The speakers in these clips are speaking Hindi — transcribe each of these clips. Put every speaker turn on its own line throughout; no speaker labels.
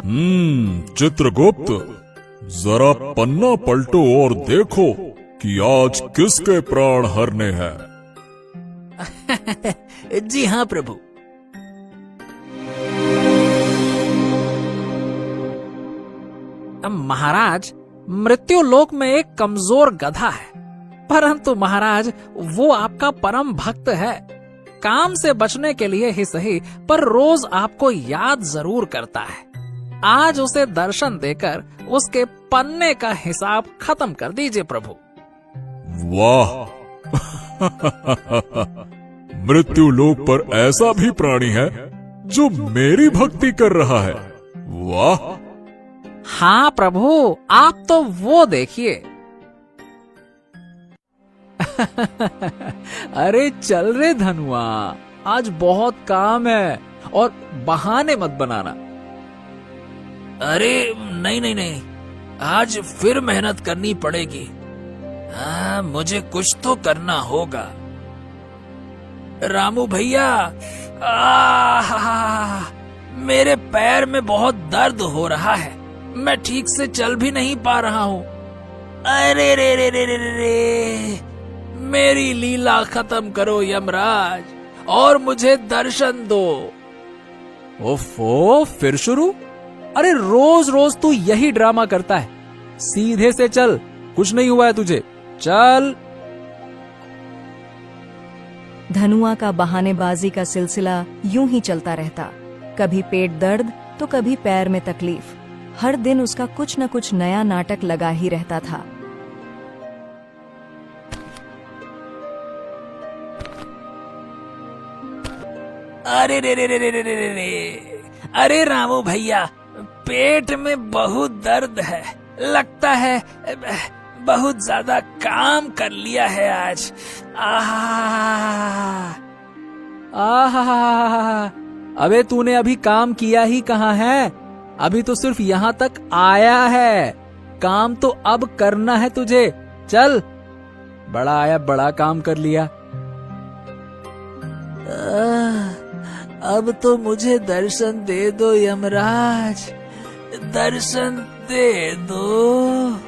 चित्रगुप्त, जरा पन्ना पलटो और देखो कि आज किसके प्राण हरने हैं।
जी हाँ प्रभु। महाराज, मृत्यु लोक में एक कमजोर गधा है, परंतु महाराज वो आपका परम भक्त है। काम से बचने के लिए ही सही, पर रोज आपको याद जरूर करता है। आज उसे दर्शन देकर उसके पन्ने का हिसाब खत्म कर दीजिए प्रभु।
वाह! मृत्यु लोक पर ऐसा भी प्राणी है जो मेरी भक्ति कर रहा है। वाह!
हाँ प्रभु, आप तो वो देखिए। अरे चल रे धनुआ, आज बहुत काम है और बहाने मत बनाना। अरे नहीं नहीं नहीं, आज फिर मेहनत करनी पड़ेगी। हाँ, मुझे कुछ तो करना होगा। रामू भैया, मेरे पैर में बहुत दर्द हो रहा है, मैं ठीक से चल भी नहीं पा रहा हूँ। अरे रे रे रे रे रे, मेरी लीला खत्म करो यमराज और मुझे दर्शन दो। ओफो, फिर शुरू? अरे रोज रोज तू यही ड्रामा करता है। सीधे से चल, कुछ नहीं हुआ है तुझे, चल।
धनुआ का बहानेबाजी का सिलसिला यूं ही चलता रहता। कभी पेट दर्द तो कभी पैर में तकलीफ। हर दिन उसका कुछ न कुछ नया नाटक लगा ही रहता था।
अरे रे रे रे रे रे रे रे, अरे रामू भैया, पेट में बहुत दर्द है, लगता है बहुत ज्यादा काम कर लिया है आज। अबे तूने अभी काम किया ही कहाँ है? अभी तो सिर्फ यहाँ तक आया है। काम तो अब करना है तुझे। चल, बड़ा आया, बड़ा काम कर लिया। अब तो मुझे दर्शन दे दो यमराज, दर्शन दे दो।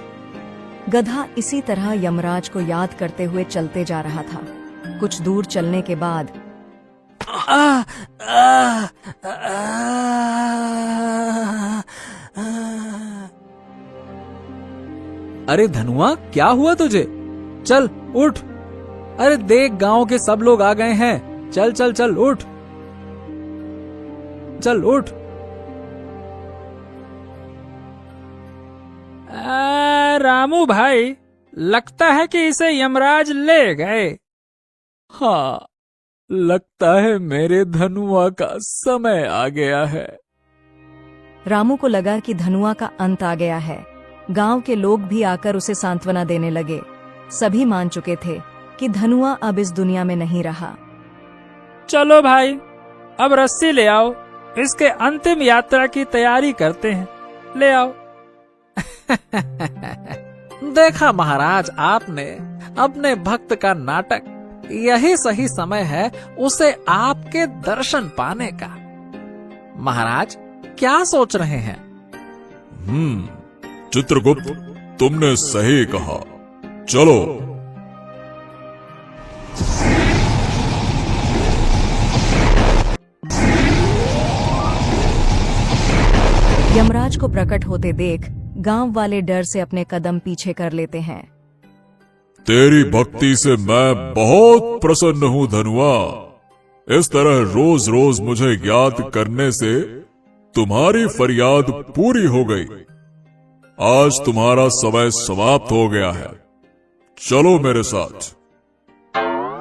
गधा इसी तरह यमराज को याद करते हुए चलते जा रहा था। कुछ दूर चलने के बाद
अरे धनुआ, क्या हुआ तुझे? चल उठ। अरे देख, गांव के सब लोग आ गए हैं। चल चल चल, उठ, चल उठ। रामू भाई, लगता है कि इसे यमराज ले गए। हाँ, लगता है मेरे धनुआ का समय आ गया है।
रामू को लगा कि धनुआ का अंत आ गया है। गांव के लोग भी आकर उसे सांत्वना देने लगे। सभी मान चुके थे कि धनुआ अब इस दुनिया में नहीं रहा।
चलो भाई, अब रस्सी ले आओ, इसके अंतिम यात्रा की तैयारी करते हैं। ले आओ। देखा महाराज, आपने अपने भक्त का नाटक। यही सही समय है उसे आपके दर्शन पाने का। महाराज, क्या सोच रहे हैं?
चित्रगुप्त, तुमने सही कहा। चलो।
यमराज को प्रकट होते देख गांव वाले डर से अपने कदम पीछे कर लेते हैं।
तेरी भक्ति से मैं बहुत प्रसन्न हूँ धनुआ। इस तरह रोज रोज मुझे याद करने से तुम्हारी फरियाद पूरी हो गई। आज तुम्हारा समय समाप्त हो गया है। चलो मेरे साथ।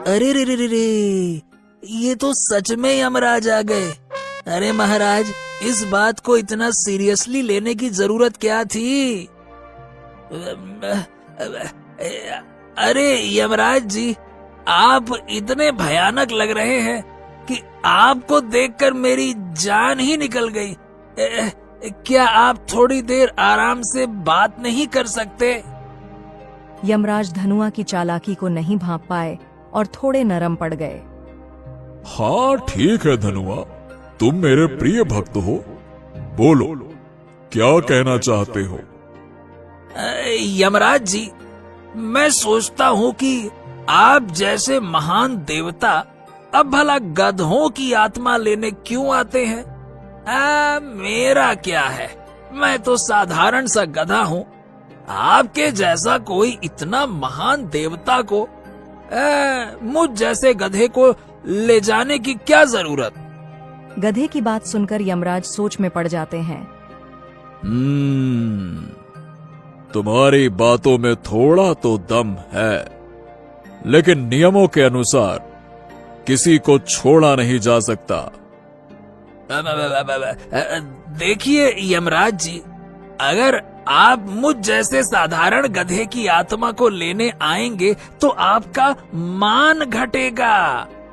अरे रे रे रे रे, ये तो सच में यमराज आ गए। अरे महाराज, इस बात को इतना सीरियसली लेने की जरूरत क्या थी? अरे यमराज जी, आप इतने भयानक लग रहे हैं कि आपको देखकर मेरी जान ही निकल गई। क्या आप थोड़ी देर आराम से बात नहीं कर सकते?
यमराज धनुआ की चालाकी को नहीं भांप पाए और थोड़े नरम पड़ गए।
हाँ ठीक है धनुआ, तुम मेरे प्रिय भक्त हो। बोलो, क्या कहना चाहते हो?
यमराज जी, मैं सोचता हूँ कि आप जैसे महान देवता अब भला गधों की आत्मा लेने क्यों आते हैं? मेरा क्या है, मैं तो साधारण सा गधा हूँ। आपके जैसा कोई इतना महान देवता को मुझ जैसे गधे को ले जाने की क्या जरूरत?
गधे की बात सुनकर यमराज सोच में पड़ जाते हैं।
तुम्हारी बातों में थोड़ा तो दम है, लेकिन नियमों के अनुसार किसी को छोड़ा नहीं जा सकता।
देखिए यमराज जी, अगर आप मुझ जैसे साधारण गधे की आत्मा को लेने आएंगे तो आपका मान घटेगा।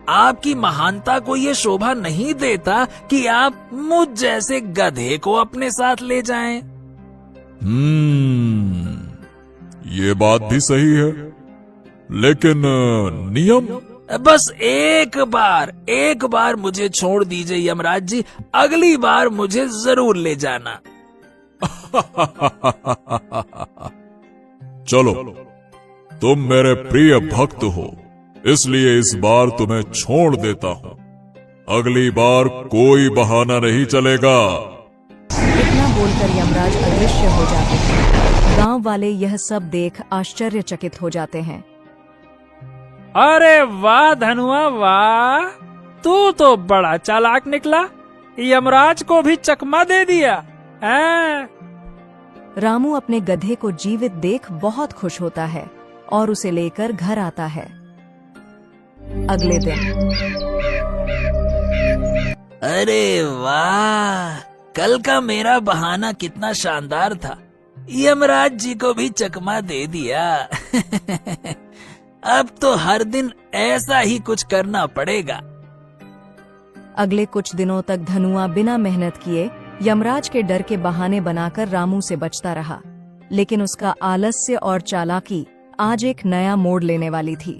आपकी महानता को ये शोभा नहीं देता कि आप मुझ जैसे गधे को अपने साथ ले जाएं।
ये बात भी सही है, लेकिन नियम?
बस एक बार मुझे छोड़ दीजिए यमराज जी, अगली बार मुझे जरूर ले जाना।
चलो, तुम मेरे प्रिय भक्त हो, इसलिए इस बार तुम्हें छोड़ देता हूँ। अगली बार कोई बहाना नहीं चलेगा।
इतना बोलकर यमराज अदृश्य हो जाते हैं। गांव वाले यह सब देख आश्चर्यचकित हो जाते हैं।
अरे वाह धनुआ वाह, तू तो बड़ा चालाक निकला, यमराज को भी चकमा दे दिया।
रामू अपने गधे को जीवित देख बहुत खुश होता है और उसे लेकर घर आता है। अगले दिन।
अरे वाह, कल का मेरा बहाना कितना शानदार था, यमराज जी को भी चकमा दे दिया। अब तो हर दिन ऐसा ही कुछ करना पड़ेगा।
अगले कुछ दिनों तक धनुआ बिना मेहनत किए यमराज के डर के बहाने बनाकर रामू से बचता रहा, लेकिन उसका आलस्य और चालाकी आज एक नया मोड़ लेने वाली थी।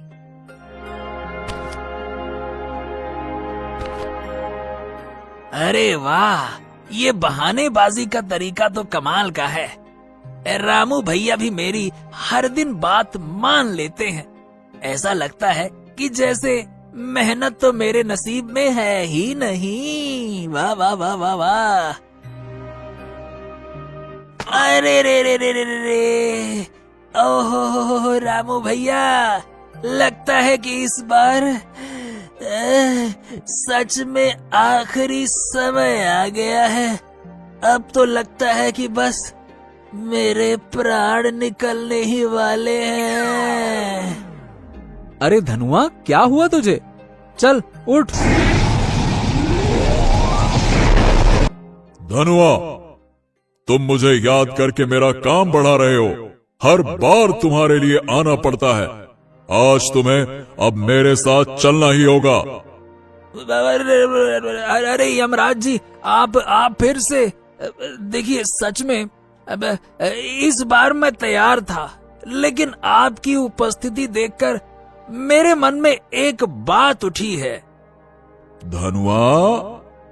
अरे वाह, ये बहानेबाजी का तरीका तो कमाल का है। रामू भैया भी मेरी हर दिन बात मान लेते हैं। ऐसा लगता है कि जैसे मेहनत तो मेरे नसीब में है ही नहीं। वाह वाह वाह वाह वाह। अरे रे रे रे रे रे, ओहो रामू भैया, लगता है कि इस बार सच में आखिरी समय आ गया है। अब तो लगता है कि बस मेरे प्राण निकलने ही वाले हैं।
अरे धनुआ, क्या हुआ तुझे? चल उठ।
धनुआ, तुम मुझे याद करके मेरा काम बढ़ा रहे हो। हर बार तुम्हारे लिए आना पड़ता है। आज तुम्हें अब मेरे साथ चलना ही होगा।
अरे यमराज जी, आप फिर से देखिए, सच में इस बार मैं तैयार था, लेकिन आपकी उपस्थिति देखकर मेरे मन में एक बात उठी है।
धनुआ,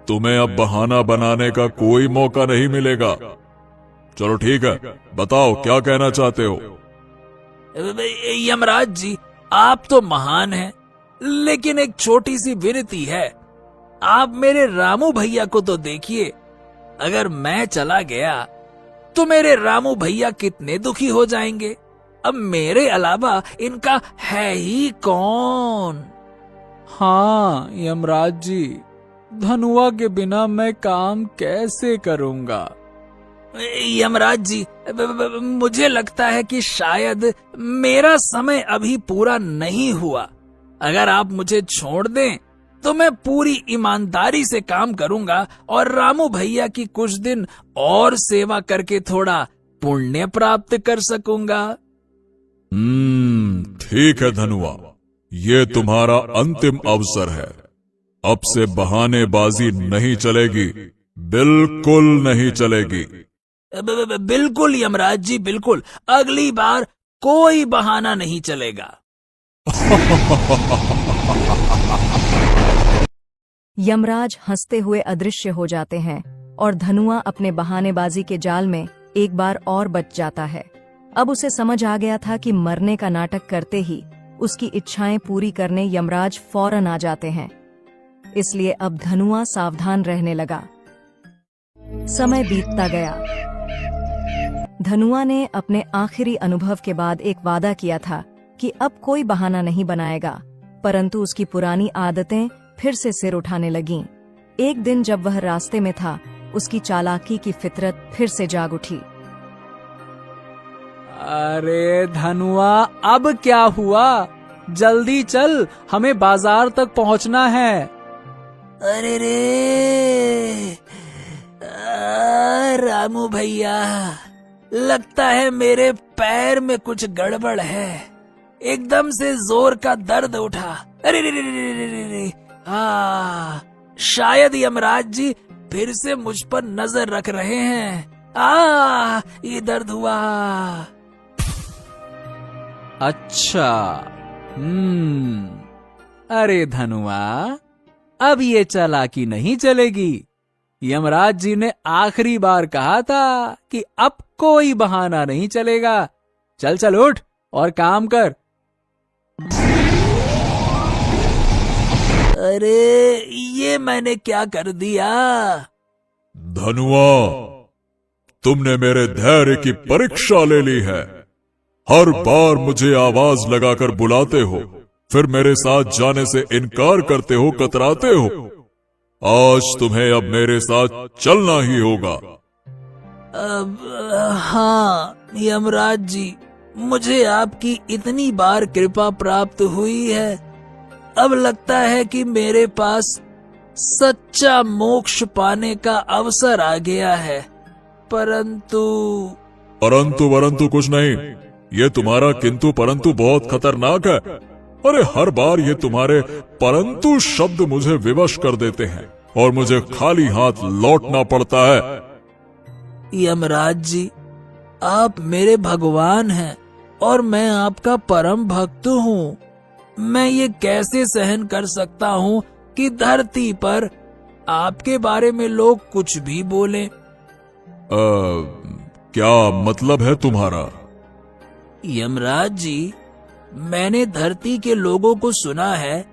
तुम्हें अब बहाना बनाने का कोई मौका नहीं मिलेगा। चलो ठीक है, बताओ क्या कहना चाहते हो?
यमराज जी, आप तो महान हैं, लेकिन एक छोटी सी विनती है। आप मेरे रामू भैया को तो देखिए। अगर मैं चला गया तो मेरे रामू भैया कितने दुखी हो जाएंगे। अब मेरे अलावा इनका है ही कौन?
हाँ यमराज जी, धनुआ के बिना मैं काम कैसे करूँगा?
यमराज जी, मुझे लगता है कि शायद मेरा समय अभी पूरा नहीं हुआ। अगर आप मुझे छोड़ दें तो मैं पूरी ईमानदारी से काम करूंगा और रामू भैया की कुछ दिन और सेवा करके थोड़ा पुण्य प्राप्त कर सकूंगा।
ठीक है धनुआ, ये तुम्हारा अंतिम अवसर है। अब से बहानेबाजी नहीं चलेगी, बिल्कुल नहीं चलेगी।
बिल्कुल यमराज जी, बिल्कुल। अगली बार कोई बहाना नहीं चलेगा।
यमराज हंसते हुए अदृश्य हो जाते हैं और धनुआ अपने बहानेबाजी के जाल में एक बार और बच जाता है। अब उसे समझ आ गया था कि मरने का नाटक करते ही उसकी इच्छाएं पूरी करने यमराज फौरन आ जाते हैं। इसलिए अब धनुआ सावधान रहने लगा। समय बीतता गया। धनुआ ने अपने आखिरी अनुभव के बाद एक वादा किया था कि अब कोई बहाना नहीं बनाएगा, परंतु उसकी पुरानी आदतें फिर से सिर उठाने लगीं। एक दिन जब वह रास्ते में था, उसकी चालाकी की फितरत फिर से जाग उठी।
अरे धनुआ, अब क्या हुआ? जल्दी चल, हमें बाजार तक पहुंचना है।
अरे रे रामू भैया, लगता है मेरे पैर में कुछ गड़बड़ है। एकदम से जोर का दर्द उठा। अरे रे रे रे रे रे रे। शायद यमराज जी फिर से मुझ पर नजर रख रहे हैं। ये दर्द हुआ।
अच्छा, अरे धनुआ, अब ये चालाकी नहीं चलेगी। यमराज जी ने आखिरी बार कहा था कि अब कोई बहाना नहीं चलेगा। चल चल उठ और काम कर।
अरे ये मैंने क्या कर दिया?
धनुआ, तुमने मेरे धैर्य की परीक्षा ले ली है। हर बार मुझे आवाज लगाकर बुलाते हो, फिर मेरे साथ जाने से इनकार करते हो, कतराते हो। आज तुम्हें अब मेरे साथ चलना ही होगा।
हाँ यमराज जी, मुझे आपकी इतनी बार कृपा प्राप्त हुई है। अब लगता है कि मेरे पास सच्चा मोक्ष पाने का अवसर आ गया है। परंतु
वरंतु कुछ नहीं। ये तुम्हारा किंतु परंतु बहुत खतरनाक है। अरे हर बार ये तुम्हारे परंतु शब्द मुझे विवश कर देते हैं और मुझे खाली हाथ लौटना पड़ता है।
यमराज जी, आप मेरे भगवान हैं और मैं आपका परम भक्त हूँ। मैं ये कैसे सहन कर सकता हूँ कि धरती पर आपके बारे में लोग कुछ भी बोलें।
क्या मतलब है तुम्हारा?
यमराज जी, मैंने धरती के लोगों को सुना है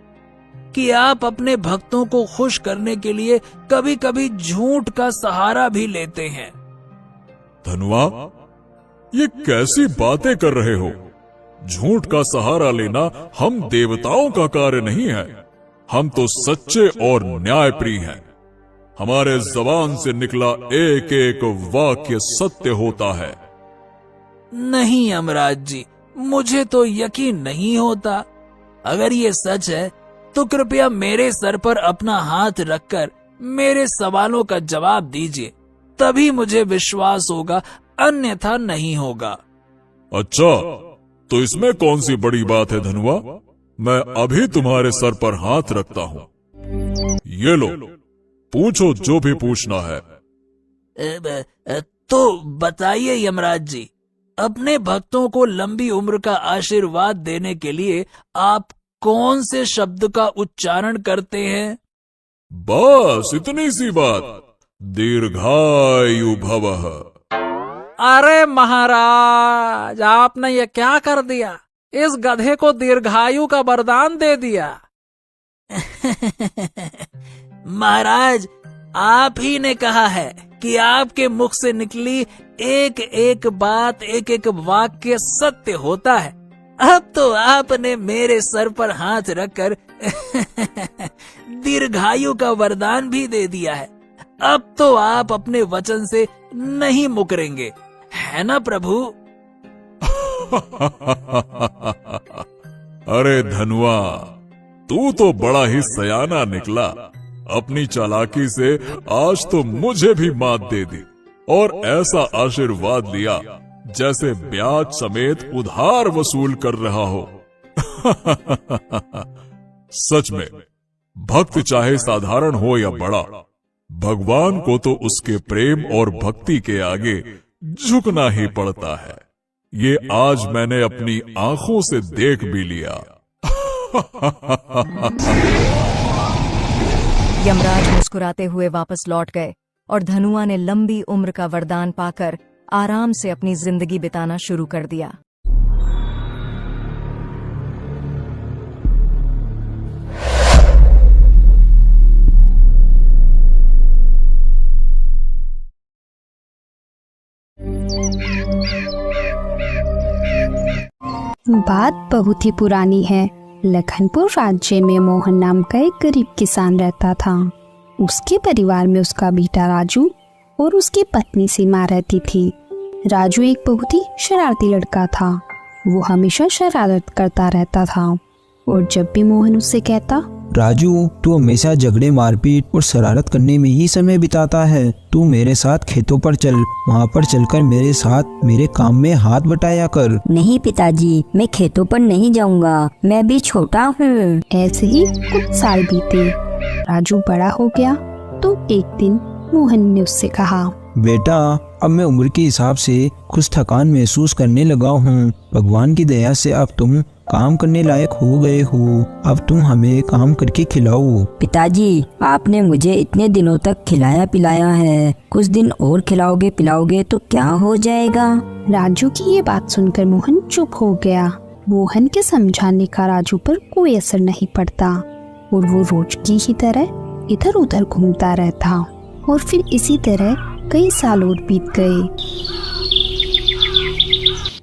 कि आप अपने भक्तों को खुश करने के लिए कभी कभी झूठ का सहारा भी लेते हैं।
धनुआ, ये कैसी बातें कर रहे हो? झूठ का सहारा लेना हम देवताओं का कार्य नहीं है। हम तो सच्चे और न्यायप्रिय हैं। हमारे जबान से निकला एक एक वाक्य सत्य होता है।
नहीं यमराज जी, मुझे तो यकीन नहीं होता। अगर ये सच है तो कृपया मेरे सर पर अपना हाथ रखकर मेरे सवालों का जवाब दीजिए, तभी मुझे विश्वास होगा, अन्यथा नहीं होगा।
अच्छा, तो इसमें कौन सी बड़ी बात है धनुआ? मैं अभी तुम्हारे सर पर हाथ रखता हूँ। ये लो, पूछो जो भी पूछना है।
तो बताइए यमराज जी, अपने भक्तों को लंबी उम्र का आशीर्वाद देने के लिए आप कौन से शब्द का उच्चारण करते हैं?
बस इतनी सी बात, दीर्घायु भवः।
अरे महाराज, आपने ये क्या कर दिया? इस गधे को दीर्घायु का वरदान दे दिया। महाराज, आप ही ने कहा है कि आपके मुख से निकली एक एक बात, एक एक वाक्य सत्य होता है। अब तो आपने मेरे सर पर हाथ रखकर दीर्घायु का वरदान भी दे दिया है। अब तो आप अपने वचन से नहीं मुकरेंगे, है ना प्रभु?
अरे धनुआ, तू तो बड़ा ही सयाना निकला। अपनी चालाकी से आज तो मुझे भी मात दे दी और ऐसा आशीर्वाद लिया जैसे ब्याज समेत उधार वसूल कर रहा हो। सच में, भक्त चाहे साधारण हो या बड़ा, भगवान को तो उसके प्रेम और भक्ति के आगे झुकना ही पड़ता है। ये आज मैंने अपनी आंखों से देख भी लिया।
यमराज मुस्कुराते हुए वापस लौट गए और धनुआ ने लंबी उम्र का वरदान पाकर आराम से अपनी जिंदगी बिताना शुरू कर दिया।
बात बहुत ही पुरानी है। लखनपुर राज्य में मोहन नाम का एक गरीब किसान रहता था। उसके परिवार में उसका बेटा राजू और उसकी पत्नी सीमा रहती थी। राजू एक बहुत ही शरारती लड़का था। वो हमेशा शरारत करता रहता था और जब भी मोहन उससे कहता,
राजू तू हमेशा झगड़े मारपीट और शरारत करने में ही समय बिताता है। तू मेरे साथ खेतों पर चल, वहाँ पर चलकर मेरे साथ मेरे काम में हाथ बटाया कर।
नहीं पिताजी, मैं खेतों पर नहीं जाऊंगा, मैं भी छोटा हूँ।
ऐसे ही कुछ साल बीते। राजू बड़ा हो गया तो एक दिन मोहन ने उससे कहा,
बेटा अब मैं उम्र के हिसाब से कुछ थकान महसूस करने लगा हूँ। भगवान की दया से अब तुम काम करने लायक हो गए हो। अब तुम हमें काम करके खिलाओ।
पिताजी आपने मुझे इतने दिनों तक खिलाया पिलाया है, कुछ दिन और खिलाओगे पिलाओगे तो क्या हो जाएगा।
राजू की ये बात सुनकर मोहन चुप हो गया। मोहन के समझाने का राजू पर कोई असर नहीं पड़ता और वो रोज की ही तरह इधर उधर घूमता रहता। और फिर इसी तरह कई साल और बीत गए।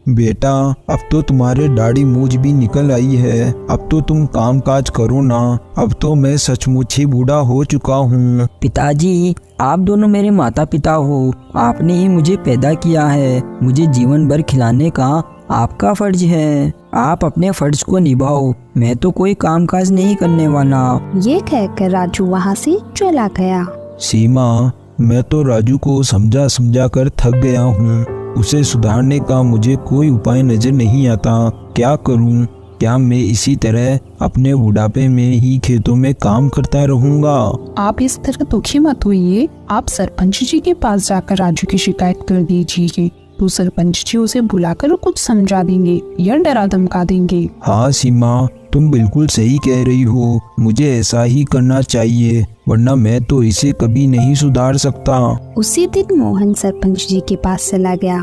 बेटा अब तो तुम्हारे दाढ़ी मूछ भी निकल आई है, अब तो तुम काम काज करो ना। अब तो मैं सचमुच ही बूढ़ा हो चुका हूँ।
पिताजी आप दोनों मेरे माता पिता हो, आपने ही मुझे पैदा किया है, मुझे जीवन भर खिलाने का आपका फर्ज है। आप अपने फर्ज को निभाओ, मैं तो कोई काम काज नहीं करने वाला।
ये कहकर राजू वहाँ से चला गया।
सीमा मैं तो राजू को समझा समझा कर थक गया हूँ। उसे सुधारने का मुझे कोई उपाय नजर नहीं आता। क्या करूँ? क्या मैं इसी तरह अपने बुढ़ापे में ही खेतों में काम करता रहूँगा?
आप इस तरह दुखी मत होइए। आप सरपंच जी के पास जाकर राजू की शिकायत कर दीजिए, तो सरपंच जी उसे बुलाकर कुछ समझा देंगे या डरा धमका देंगे।
हाँ सीमा तुम बिल्कुल सही कह रही हो, मुझे ऐसा ही करना चाहिए, वरना मैं तो इसे कभी नहीं सुधार सकता।
उसी दिन मोहन सरपंच जी के पास चला गया।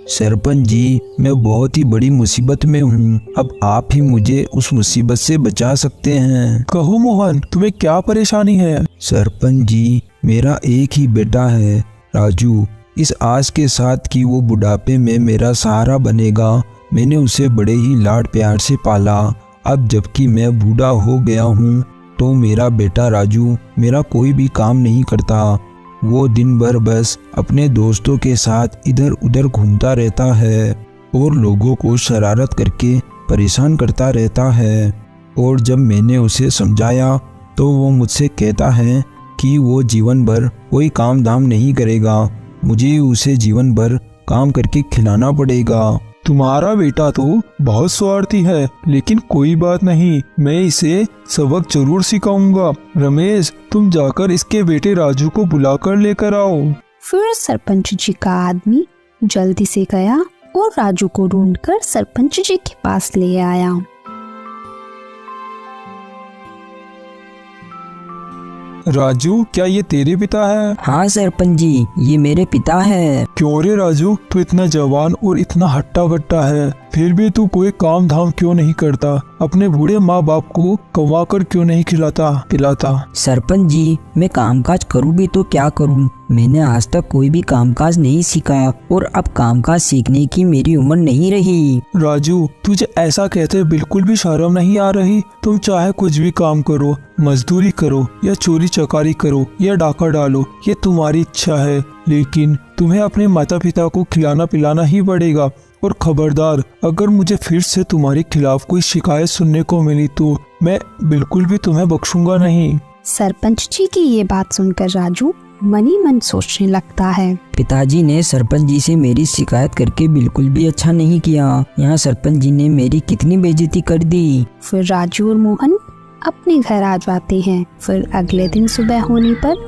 सरपंच जी मैं बहुत ही बड़ी मुसीबत में हूँ, अब आप ही मुझे उस मुसीबत से बचा सकते हैं।
कहो मोहन, तुम्हें क्या परेशानी है?
सरपंच जी मेरा एक ही बेटा है राजू, इस आस के साथ कि वो बुढ़ापे में मेरा सहारा बनेगा। मैंने उसे बड़े ही लाड प्यार से पाला। अब जबकि मैं बूढ़ा हो गया हूँ तो मेरा बेटा राजू मेरा कोई भी काम नहीं करता। वो दिन भर बस अपने दोस्तों के साथ इधर उधर घूमता रहता है और लोगों को शरारत करके परेशान करता रहता है। और जब मैंने उसे समझाया तो वो मुझसे कहता है कि वो जीवन भर कोई काम धाम नहीं करेगा, मुझे उसे जीवन भर काम करके खिलाना पड़ेगा।
तुम्हारा बेटा तो बहुत स्वार्थी है, लेकिन कोई बात नहीं, मैं इसे सबक जरूर सिखाऊंगा। रमेश तुम जाकर इसके बेटे राजू को बुलाकर लेकर आओ।
फिर सरपंच जी का आदमी जल्दी से गया और राजू को ढूंढकर सरपंच जी के पास ले आया।
राजू क्या ये तेरे पिता है?
हाँ सरपंच जी ये मेरे पिता है।
क्यों रे राजू, तू इतना जवान और इतना हट्टा कट्टा है, फिर भी तू कोई काम धाम क्यों नहीं करता? अपने बूढ़े माँ बाप को कमा कर क्यों नहीं खिलाता पिलाता?
सरपंच जी मैं कामकाज करूँ भी तो क्या करूँ, मैंने आज तक कोई भी कामकाज नहीं सीखा और अब कामकाज सीखने की मेरी उम्र नहीं रही।
राजू तुझे ऐसा कहते बिल्कुल भी शर्म नहीं आ रही? तुम चाहे कुछ भी काम करो, मजदूरी करो या चोरी चकारी करो या डाका डालो, ये तुम्हारी इच्छा है, लेकिन तुम्हें अपने माता पिता को खिलाना पिलाना ही पड़ेगा। और खबरदार, अगर मुझे फिर से तुम्हारे खिलाफ कोई शिकायत सुनने को मिली तो मैं बिल्कुल भी तुम्हें बख्शूंगा नहीं।
सरपंच जी की ये बात सुनकर राजू मन ही मन सोचने लगता है।
पिताजी ने सरपंच जी से मेरी शिकायत करके बिल्कुल भी अच्छा नहीं किया। यहाँ सरपंच जी ने मेरी कितनी बेइज्जती कर दी।
फिर राजू और मोहन अपने घर आ जाते हैं। फिर अगले दिन सुबह होने पर,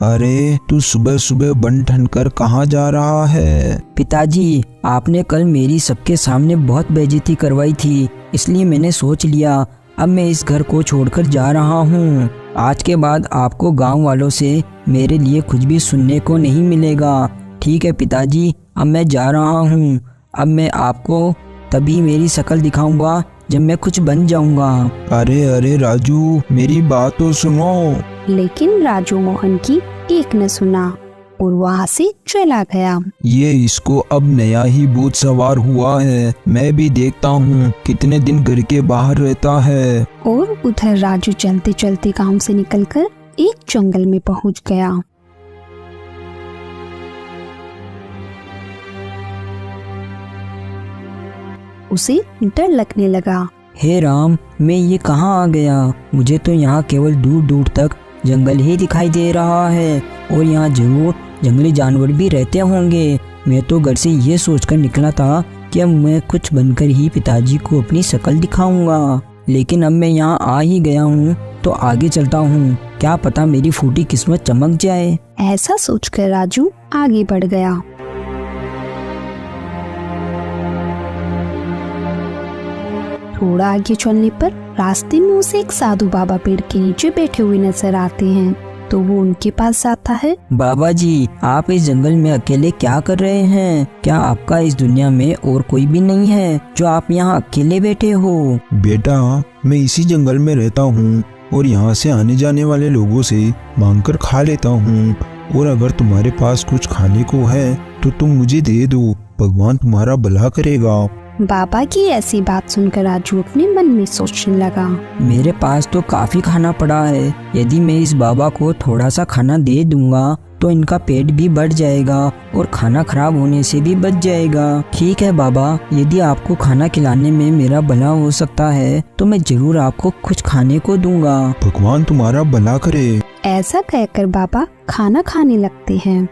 अरे तू सुबह सुबह बन ठन कर कहाँ जा रहा है?
पिताजी आपने कल मेरी सबके सामने बहुत बेइज्जती करवाई थी, इसलिए मैंने सोच लिया अब मैं इस घर को छोड़कर जा रहा हूँ। आज के बाद आपको गांव वालों से मेरे लिए कुछ भी सुनने को नहीं मिलेगा। ठीक है पिताजी, अब मैं जा रहा हूँ। अब मैं आपको तभी मेरी शक्ल दिखाऊंगा जब मैं कुछ बन जाऊंगा।
अरे अरे राजू, मेरी बात तो सुनो।
लेकिन राजू मोहन की एक न सुना और वहाँ से चला गया।
ये इसको अब नया ही भूत सवार हुआ है। मैं भी देखता हूँ कितने दिन घर के बाहर रहता है।
और उधर राजू चलते चलते गांव से निकलकर एक जंगल में पहुँच गया। उसे डर लगने लगा।
हे राम, मैं ये कहाँ आ गया? मुझे तो यहाँ केवल दूर दूर तक जंगल ही दिखाई दे रहा है और यहाँ जरूर जंगली जानवर भी रहते होंगे। मैं तो घर से ये सोचकर निकला था कि अब मैं कुछ बनकर ही पिताजी को अपनी शक्ल दिखाऊंगा, लेकिन अब मैं यहाँ आ ही गया हूँ तो आगे चलता हूँ। क्या पता मेरी फूटी किस्मत चमक जाए।
ऐसा सोचकर राजू आगे बढ़ गया। थोड़ा आगे चलने पर रास्ते में उसे एक साधु बाबा पेड़ के नीचे बैठे हुए नजर आते हैं, तो वो उनके पास जाता है।
बाबा जी, आप इस जंगल में अकेले क्या कर रहे हैं? क्या आपका इस दुनिया में और कोई भी नहीं है जो आप यहाँ अकेले बैठे हो?
बेटा, मैं इसी जंगल में रहता हूँ और यहाँ से आने जाने वाले लोगों से मांगकर खा लेता हूँ। और अगर तुम्हारे पास कुछ खाने को है तो तुम मुझे दे दो, भगवान तुम्हारा भला करेगा।
बाबा की ऐसी बात सुनकर राजू अपने मन में सोचने लगा।
मेरे पास तो काफी खाना पड़ा है। यदि मैं इस बाबा को थोड़ा सा खाना दे दूंगा तो इनका पेट भी बढ़ जाएगा और खाना खराब होने से भी बच जाएगा। ठीक है बाबा, यदि आपको खाना खिलाने में मेरा भला हो सकता है तो मैं जरूर आपको कुछ खाने को दूंगा।
भगवान तुम्हारा भला करे।
ऐसा कहकर बाबा खाना खाने लगते हैं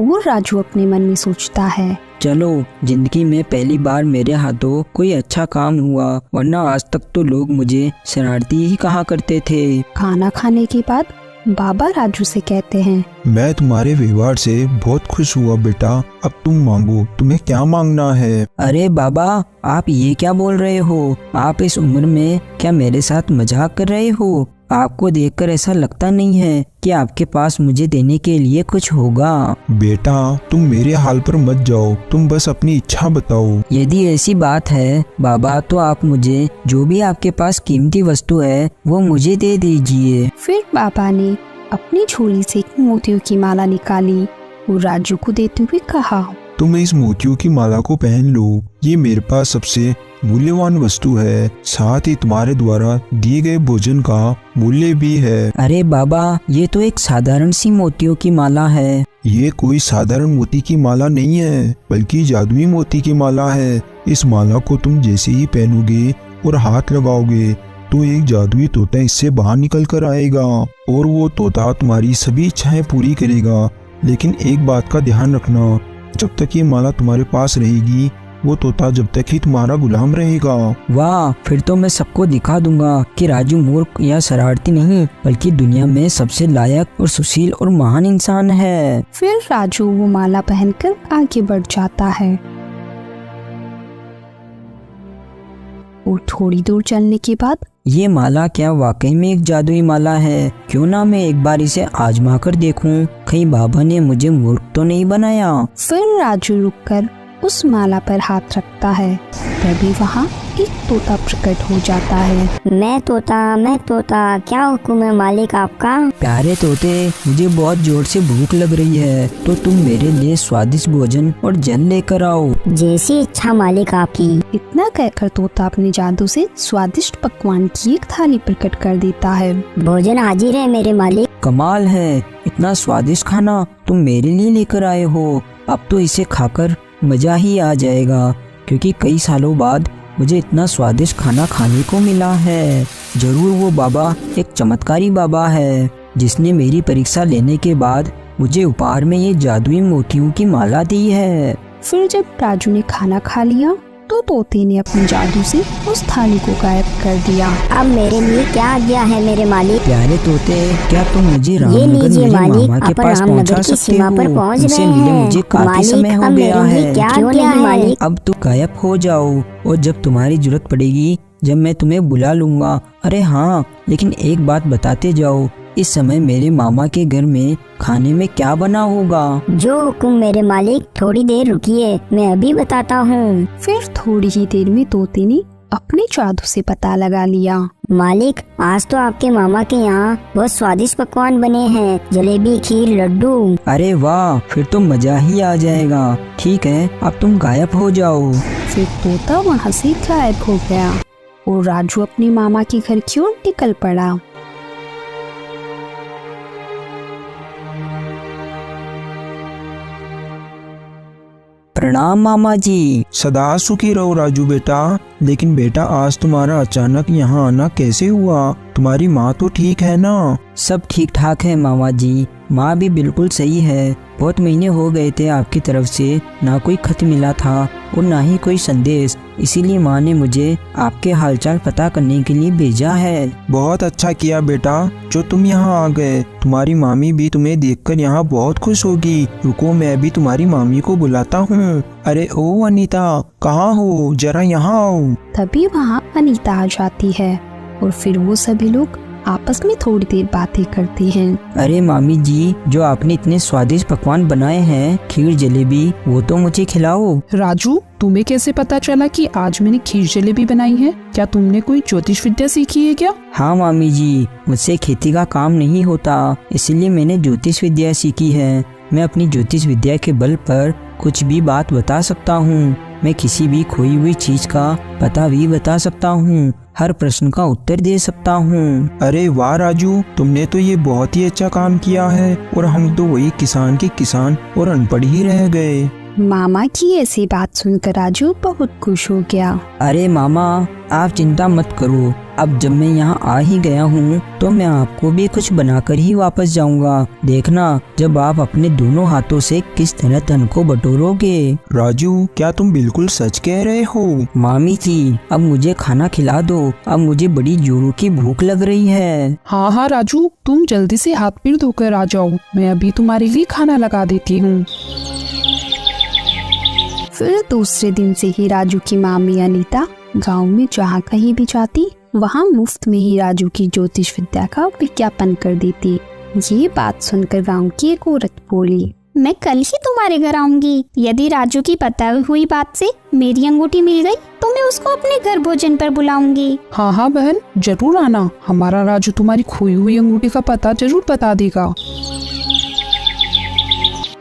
और राजू अपने मन में सोचता है,
चलो, जिंदगी में पहली बार मेरे हाथों कोई अच्छा काम हुआ, वरना आज तक तो लोग मुझे शरारती ही कहा करते थे।
खाना खाने के बाद बाबा राजू से कहते हैं,
मैं तुम्हारे व्यवहार से बहुत खुश हुआ बेटा। अब तुम मांगो, तुम्हें क्या मांगना है?
अरे बाबा, आप ये क्या बोल रहे हो? आप इस उम्र में क्या मेरे साथ मजाक कर रहे हो? आपको देखकर ऐसा लगता नहीं है कि आपके पास मुझे देने के लिए कुछ होगा।
बेटा, तुम मेरे हाल पर मत जाओ, तुम बस अपनी इच्छा बताओ।
यदि ऐसी बात है बाबा, तो आप मुझे जो भी आपके पास कीमती वस्तु है वो मुझे दे दीजिए।
फिर बाबा ने अपनी झोली से एक मोतियों की माला निकाली और राजू को देते हुए कहा,
तुम इस मोतियों की माला को पहन लो। ये मेरे पास सबसे मूल्यवान वस्तु है, साथ ही तुम्हारे द्वारा दिए गए भोजन का मूल्य भी है।
अरे बाबा, ये तो एक साधारण सी मोतियों की माला है।
ये कोई साधारण मोती की माला नहीं है, बल्कि जादुई मोती की माला है। इस माला को तुम जैसे ही पहनोगे और हाथ लगाओगे तो एक जादुई तोता इससे बाहर निकल कर आएगा और वो तोता तुम्हारी सभी इच्छाएं पूरी करेगा। लेकिन एक बात का ध्यान रखना, जब तक ये माला तुम्हारे पास रहेगी वो तोता जब तक ही तुम्हारा गुलाम रहेगा।
वाह, फिर तो मैं सबको दिखा दूंगा कि राजू मूर्ख या शरारती नहीं, बल्कि दुनिया में सबसे लायक और सुशील और महान इंसान है।
फिर राजू वो माला पहनकर आगे बढ़ जाता है और थोड़ी दूर चलने के बाद,
ये माला क्या वाकई में एक जादुई माला है? क्यों ना मैं एक बार इसे आजमा कर देखूं, कहीं बाबा ने मुझे मूर्ख तो नहीं बनाया।
फिर राजू रुककर उस माला पर हाथ रखता है, तभी वहाँ एक तोता प्रकट हो जाता है।
मैं तोता, क्या हुक्म है मालिक आपका?
प्यारे तोते, मुझे बहुत जोर से भूख लग रही है, तो तुम मेरे लिए स्वादिष्ट भोजन और जल लेकर आओ।
जैसी इच्छा मालिक आपकी।
इतना कहकर तोता अपने जादू से स्वादिष्ट पकवान की एक थाली प्रकट कर देता है।
भोजन हाजिर है मेरे मालिक।
कमाल है, इतना स्वादिष्ट खाना तुम मेरे लिए लेकर आए हो। अब तो इसे खाकर मजा ही आ जाएगा, क्योंकि कई सालों बाद मुझे इतना स्वादिष्ट खाना खाने को मिला है। जरूर वो बाबा एक चमत्कारी बाबा है, जिसने मेरी परीक्षा लेने के बाद मुझे उपहार में ये जादुई मोतियों की माला दी है।
फिर जब राजू ने खाना खा लिया तो तोते ने अपने जादू से उस थाली को गायब कर दिया।
अब मेरे लिए क्या आज्ञा है मेरे मालिक?
प्यारे तोते, क्या तुम मुझे रामनगर मेरे मामा के पास पहुंचा सकते हो? उनसे मिले मुझे काफी समय हो गया है।
क्या आज्ञा है मालिक?
अब तुम गायब हो जाओ और जब तुम्हारी जरूरत पड़ेगी जब मैं तुम्हें बुला लूँगा। अरे हाँ, लेकिन एक बात बताते जाओ, इस समय मेरे मामा के घर में खाने में क्या बना होगा?
जो हुक्म मेरे मालिक, थोड़ी देर रुकिए, मैं अभी बताता हूँ।
फिर थोड़ी ही देर में तोते ने अपने जादू से पता लगा लिया।
मालिक, आज तो आपके मामा के यहाँ बहुत स्वादिष्ट पकवान बने हैं, जलेबी, खीर, लड्डू।
अरे वाह, फिर तो मजा ही आ जाएगा। ठीक है, अब तुम गायब हो जाओ।
फिर तोता वहाँ से गायब हो गया और राजू अपने मामा के घर की ओर निकल पड़ा।
प्रणाम मामा जी।
सदा सुखी रहो राजू बेटा। लेकिन बेटा, आज तुम्हारा अचानक यहाँ आना कैसे हुआ? तुम्हारी माँ तो ठीक है ना?
सब ठीक ठाक है मामा जी, माँ भी बिल्कुल सही है। बहुत महीने हो गए थे आपकी तरफ से ना कोई खत मिला था और ना ही कोई संदेश, इसीलिए माँ ने मुझे आपके हालचाल पता करने के लिए भेजा है।
बहुत अच्छा किया बेटा जो तुम यहाँ आ गए। तुम्हारी मामी भी तुम्हें देखकर यहाँ बहुत खुश होगी। रुको, मैं भी तुम्हारी मामी को बुलाता हूँ। अरे ओ अनीता, कहाँ हो? जरा यहाँ आओ।
तभी वहाँ अनीता आ जाती है और फिर वो सभी लोग आपस में थोड़ी देर बातें करते हैं।
अरे मामी जी, जो आपने इतने स्वादिष्ट पकवान बनाए हैं, खीर जलेबी, वो तो मुझे खिलाओ।
राजू, तुम्हें कैसे पता चला कि आज मैंने खीर जलेबी बनाई है? क्या तुमने कोई ज्योतिष विद्या सीखी है क्या?
हाँ मामी जी, मुझसे खेती का काम नहीं होता, इसलिए मैंने ज्योतिष विद्या सीखी है। मैं अपनी ज्योतिष विद्या के बल पर कुछ भी बात बता सकता हूँ। मैं किसी भी खोई हुई चीज का पता भी बता सकता हूँ, हर प्रश्न का उत्तर दे सकता हूँ।
अरे वाह राजू, तुमने तो ये बहुत ही अच्छा काम किया है और हम तो वही किसान के किसान और अनपढ़ ही रह गए।
मामा की ऐसी बात सुनकर राजू बहुत खुश हो गया।
अरे मामा, आप चिंता मत करो। अब जब मैं यहाँ आ ही गया हूँ तो मैं आपको भी कुछ बनाकर ही वापस जाऊँगा। देखना जब आप अपने दोनों हाथों से किस तरह धन को बटोरोगे।
राजू, क्या तुम बिल्कुल सच कह रहे हो?
मामी जी, अब मुझे खाना खिला दो, अब मुझे बड़ी जोरों की भूख लग रही है।
हाँ हाँ राजू, तुम जल्दी से हाथ पैर धोकर आ जाओ, मैं अभी तुम्हारे लिए खाना लगा देती हूँ।
फिर दूसरे दिन से ही राजू की मामी अनीता गांव में जहाँ कहीं भी जाती वहाँ मुफ्त में ही राजू की ज्योतिष विद्या का विज्ञापन कर देती। ये बात सुनकर गांव की एक औरत बोली,
मैं कल ही तुम्हारे घर आऊंगी। यदि राजू की बताई हुई बात से मेरी अंगूठी मिल गई तो मैं उसको अपने घर भोजन पर बुलाऊंगी।
हाँ हाँ बहन, जरूर आना। हमारा राजू तुम्हारी खोई हुई अंगूठी का पता जरूर बता देगा।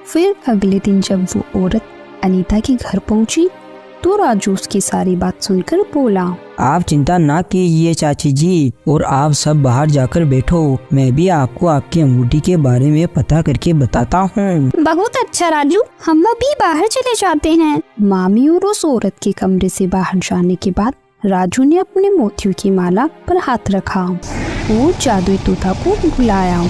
फिर अगले दिन जब वो औरत अनीता के घर पहुंची तो राजू उसकी सारी बात सुनकर बोला,
आप चिंता ना कीजिए चाची जी, और आप सब बाहर जाकर बैठो, मैं भी आपको आपकी अंगूठी के बारे में पता करके बताता हूँ।
बहुत अच्छा राजू, हम अभी बाहर चले जाते हैं।
मामी और उस औरत के कमरे से बाहर जाने के बाद राजू ने अपने मोतियों की माला पर हाथ रखा और जादुई तोता को बुलाया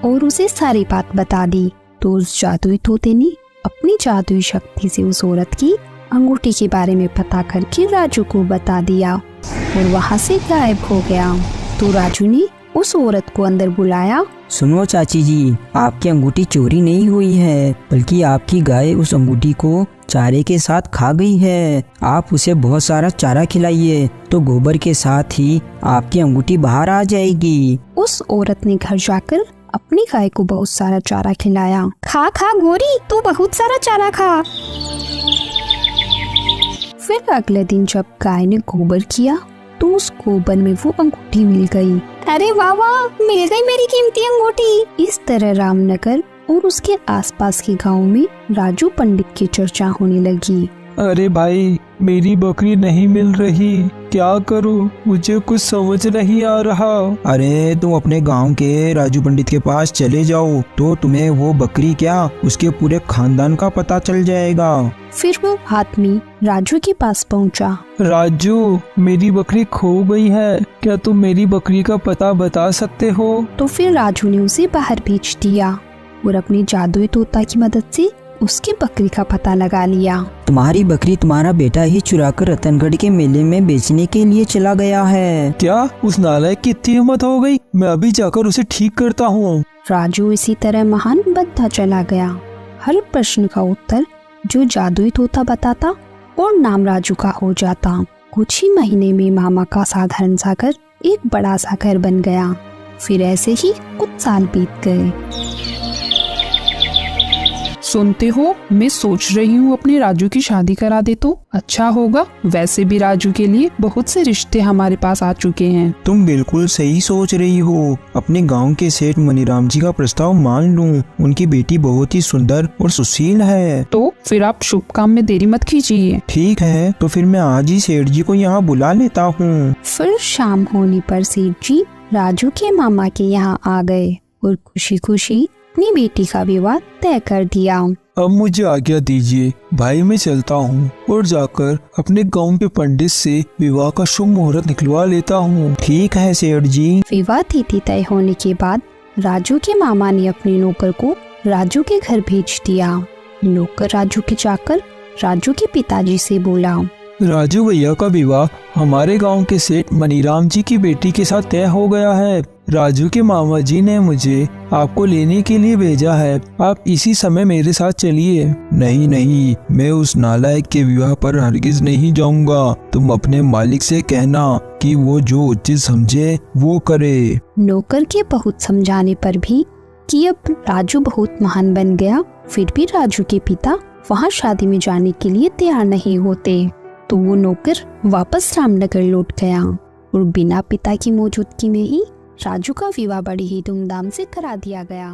और उसे सारी बात बता दी। तो उस जादुई तोते ने अपनी जादुई शक्ति से उस औरत की अंगूठी के बारे में पता करके राजू को बता दिया और वहाँ से गायब हो गया। तो राजू ने उस औरत को अंदर बुलाया।
सुनो चाची जी, आपकी अंगूठी चोरी नहीं हुई है, बल्कि आपकी गाय उस अंगूठी को चारे के साथ खा गई है। आप उसे बहुत सारा चारा खिलाइए तो गोबर के साथ ही आपकी अंगूठी बाहर आ जाएगी।
उस औरत ने घर जाकर अपनी गाय को बहुत सारा चारा खिलाया।
खा खा गोरी, तू बहुत सारा चारा खा।
फिर अगले दिन जब गाय ने गोबर किया तो उस गोबर में वो अंगूठी मिल गई।
अरे वाह वाह, मिल गई मेरी कीमती अंगूठी।
इस तरह रामनगर और उसके आसपास के गांव में राजू पंडित की चर्चा होने लगी।
अरे भाई, मेरी बकरी नहीं मिल रही, क्या करूं? मुझे कुछ समझ नहीं आ रहा।
अरे तुम अपने गांव के राजू पंडित के पास चले जाओ तो तुम्हें वो बकरी क्या उसके पूरे खानदान का पता चल जाएगा।
फिर वो आदमी राजू के पास पहुंचा।
राजू, मेरी बकरी खो गई है, क्या तुम मेरी बकरी का पता बता सकते हो?
तो फिर राजू ने उसे बाहर भेज दिया और अपनी जादुई तोता की मदद से उसकी बकरी का पता लगा लिया।
तुम्हारी बकरी तुम्हारा बेटा ही चुराकर रतनगढ़ के मेले में बेचने के लिए चला गया है।
क्या उस नालायक की इतनी हिम्मत हो गई? मैं अभी जाकर उसे ठीक करता हूँ।
राजू इसी तरह महान बनता चला गया। हर प्रश्न का उत्तर जो जादुई तोता बताता और नाम राजू का हो जाता। कुछ ही महीने में मामा का साधारण सा घर एक बड़ा सा घर बन गया। फिर ऐसे ही कुछ साल बीत गए।
सुनते हो, मैं सोच रही हूँ अपने राजू की शादी करा दे तो अच्छा होगा। वैसे भी राजू के लिए बहुत से रिश्ते हमारे पास आ चुके हैं।
तुम बिल्कुल सही सोच रही हो। अपने गांव के सेठ मनीराम जी का प्रस्ताव मान लूं। उनकी बेटी बहुत ही सुंदर और सुशील है।
तो फिर आप शुभ काम में देरी मत कीजिए।
ठीक है, तो फिर मैं आज ही सेठ जी को यहाँ बुला लेता हूँ।
फिर शाम होने पर सेठ जी राजू के मामा के यहाँ आ गए और खुशी खुशी अपनी बेटी का विवाह तय कर दिया।
अब मुझे आज्ञा दीजिए भाई, मैं चलता हूँ और जाकर अपने गांव के पंडित से विवाह का शुभ मुहूर्त निकलवा लेता हूँ।
ठीक है सेठ जी।
विवाह तिथि तय होने के बाद राजू के मामा ने अपने नौकर को राजू के घर भेज दिया। नौकर राजू के जाकर राजू के पिताजी से बोला,
राजू भैया का विवाह हमारे गांव के सेठ मनीराम जी की बेटी के साथ तय हो गया है। राजू के मामा जी ने मुझे आपको लेने के लिए भेजा है। आप इसी समय मेरे साथ चलिए।
नहीं नहीं, मैं उस नालायक के विवाह पर हरगिज नहीं जाऊंगा। तुम अपने मालिक से कहना कि वो जो उचित समझे वो करे।
नौकर के बहुत समझाने पर भी कि अब राजू बहुत महान बन गया, फिर भी राजू के पिता वहाँ शादी में जाने के लिए तैयार नहीं होते। तो वो नौकर वापस रामनगर लौट गया और बिना पिता की मौजूदगी में ही राजू का विवाह बड़ी ही धूमधाम से करा दिया गया।